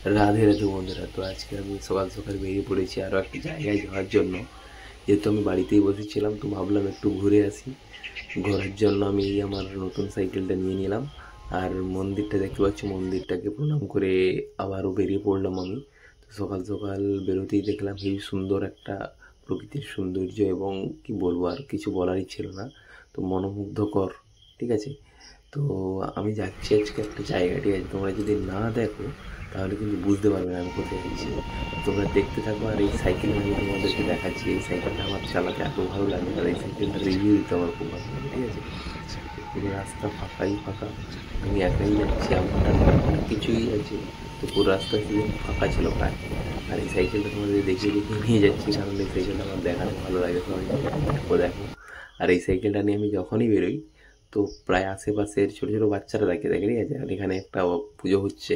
রাধে রাধে বন্ধুরা। তো আজকে আমি সকাল সকাল বেরিয়ে পড়েছি আরও একটা জায়গায় যাওয়ার জন্য। যেহেতু আমি বাড়িতেই বসেছিলাম, তো ভাবলাম একটু ঘুরে আসি। ঘোরার জন্য আমি এই আমার নতুন সাইকেলটা নিয়ে নিলাম। আর মন্দিরটা দেখতে পাচ্ছি, মন্দিরটাকে প্রণাম করে আবারও বেরিয়ে পড়লাম আমি। তো সকাল সকাল বেরোতেই দেখলাম হেবি সুন্দর একটা প্রকৃতির সৌন্দর্য, এবং কি বলবো, আর কিছু বলারই ছিল না। তো মনোমুগ্ধকর, ঠিক আছে। তো আমি যাচ্ছি আজকে একটা জায়গা, ঠিক আছে। তোমরা যদি না দেখো তাহলে কিন্তু বুঝতে পারবে না আমি কোথায় যাচ্ছি। তোমরা দেখতে থাকো, আর এই সাইকেল আমি তোমাদেরকে দেখাচ্ছি। এই সাইকেলটা আমার চালাতে এত ভালো লাগে, আর এই সাইকেলটা রিভিউ দিতে আমার খুব ভালো লাগে, ঠিক আছে। পুরো রাস্তা ফাঁকাই ফাঁকা, আমি একাই যাচ্ছি। আমার অনেক কিছুই আছে, তো পুরো রাস্তা সেদিন ফাঁকা ছিল প্রায়। আর এই সাইকেলটা তোমাদের দেখিয়ে দেখিয়ে নিয়ে যাচ্ছি, কারণ এই সাইকেলটা আমার দেখাতে ভালো লাগে। সবাই দেখো দেখো। আর এই সাইকেলটা নিয়ে আমি যখনই বেরোই, তো প্রায় আশেপাশের ছোটো ছোটো বাচ্চারা দেখে দেখে, ঠিক আছে। আর এখানে একটা পুজো হচ্ছে,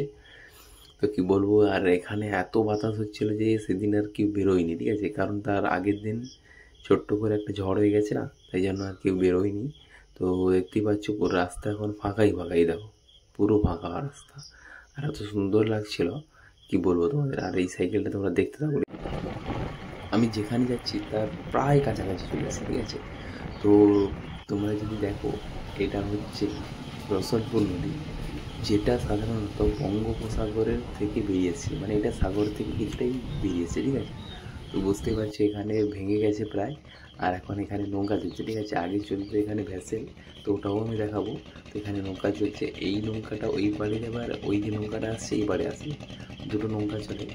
তো কি বলবো। আর এখানে এত বাতাস হচ্ছিল যে সেদিন আর কেউ বেরোয়নি, ঠিক আছে। কারণ তার আগের দিন ছোট্ট করে একটা ঝড় হয়ে গেছে না, তাই জন্য আর কেউ বেরোয়নি। তো দেখতেই পাচ্ছ পুরো রাস্তা এখন ফাঁকাই ফাঁকাই, দেখো পুরো ফাঁকা রাস্তা। আর এত সুন্দর লাগছিল, কি বলবো তোমাদের। আর এই সাইকেলটা তোমরা দেখতে থাকো, আমি যেখানে যাচ্ছি তার প্রায় কাছাকাছি চলে আসছে, ঠিক আছে। তো তোমরা যদি দেখো, এটা হচ্ছে রসলপুর নদী, যেটা সাধারণত বঙ্গোপসাগরের থেকে বেরিয়েছে, মানে এটা সাগর থেকে কিছুটাই বেরিয়েছে, ঠিক আছে। তো বুঝতেই পারছি এখানে ভেঙে গেছে প্রায়। আর এখন এখানে নৌকা চলছে, ঠিক আছে। আগে চলতো এখানে ভ্যাসেল, তো ওটাও আমি দেখাবো। তো এখানে নৌকা চলছে, এই নৌকাটা ওই পাড়ে যাবে, আর ওই যে নৌকাটা আসছে এই পাড়ে আসবে। দুটো নৌকা চলে,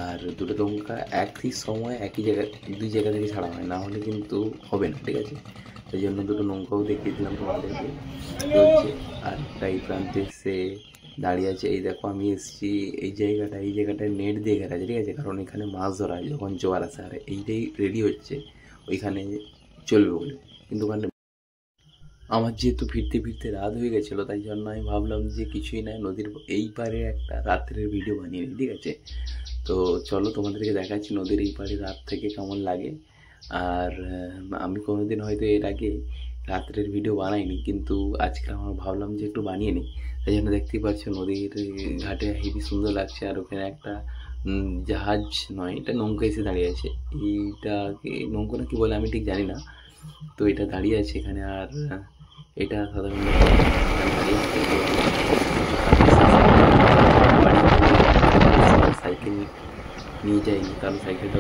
আর দুটো নৌকা একই সময় একই জায়গায়, দুই জায়গা থেকে ছাড়া হয়, না হলে কিন্তু হবে না, ঠিক আছে। সেই জন্য দুটো নৌকাও দেখিয়ে দিলাম তোমাদেরকে, চলছে। আর একটা এই প্রান্তে এসে দাঁড়িয়ে আছে, এই দেখো আমি এসেছি এই জায়গাটায় নেট দিয়ে ঘেরা আছে, ঠিক আছে। কারণ এখানে মাছ ধরা হয় যখন জোয়ার আসে, আর এইটাই রেডি হচ্ছে ওইখানে চলবে বলে। কিন্তু ওখানে আমার যেহেতু ফিরতে ফিরতে রাত হয়ে গেছিলো, তাই জন্য আমি ভাবলাম যে কিছুই নাই, নদীর এই পারে একটা রাত্রের ভিডিও বানিয়ে নিই, ঠিক আছে। তো চলো তোমাদেরকে দেখাচ্ছি নদীর এই পারে রাত থেকে কেমন লাগে। আর আমি কোনোদিন হয়তো এর আগে রাত্রের ভিডিও বানাইনি, কিন্তু আজকে আমার ভাবলাম যে একটু বানিয়ে নিই। তাই জন্য দেখতেই পাচ্ছ নদীর ঘাটে হেবি সুন্দর লাগছে। আর ওখানে একটা জাহাজ নয়, এটা নৌকা এসে দাঁড়িয়ে আছে। এইটাকে নৌকা না কি বলে আমি ঠিক জানি না। তো এটা দাঁড়িয়ে আছে এখানে। আর এটা সাধারণত দাঁড়িয়ে সাইকেল নিয়ে যাইনি, কারণ সাইকেলটা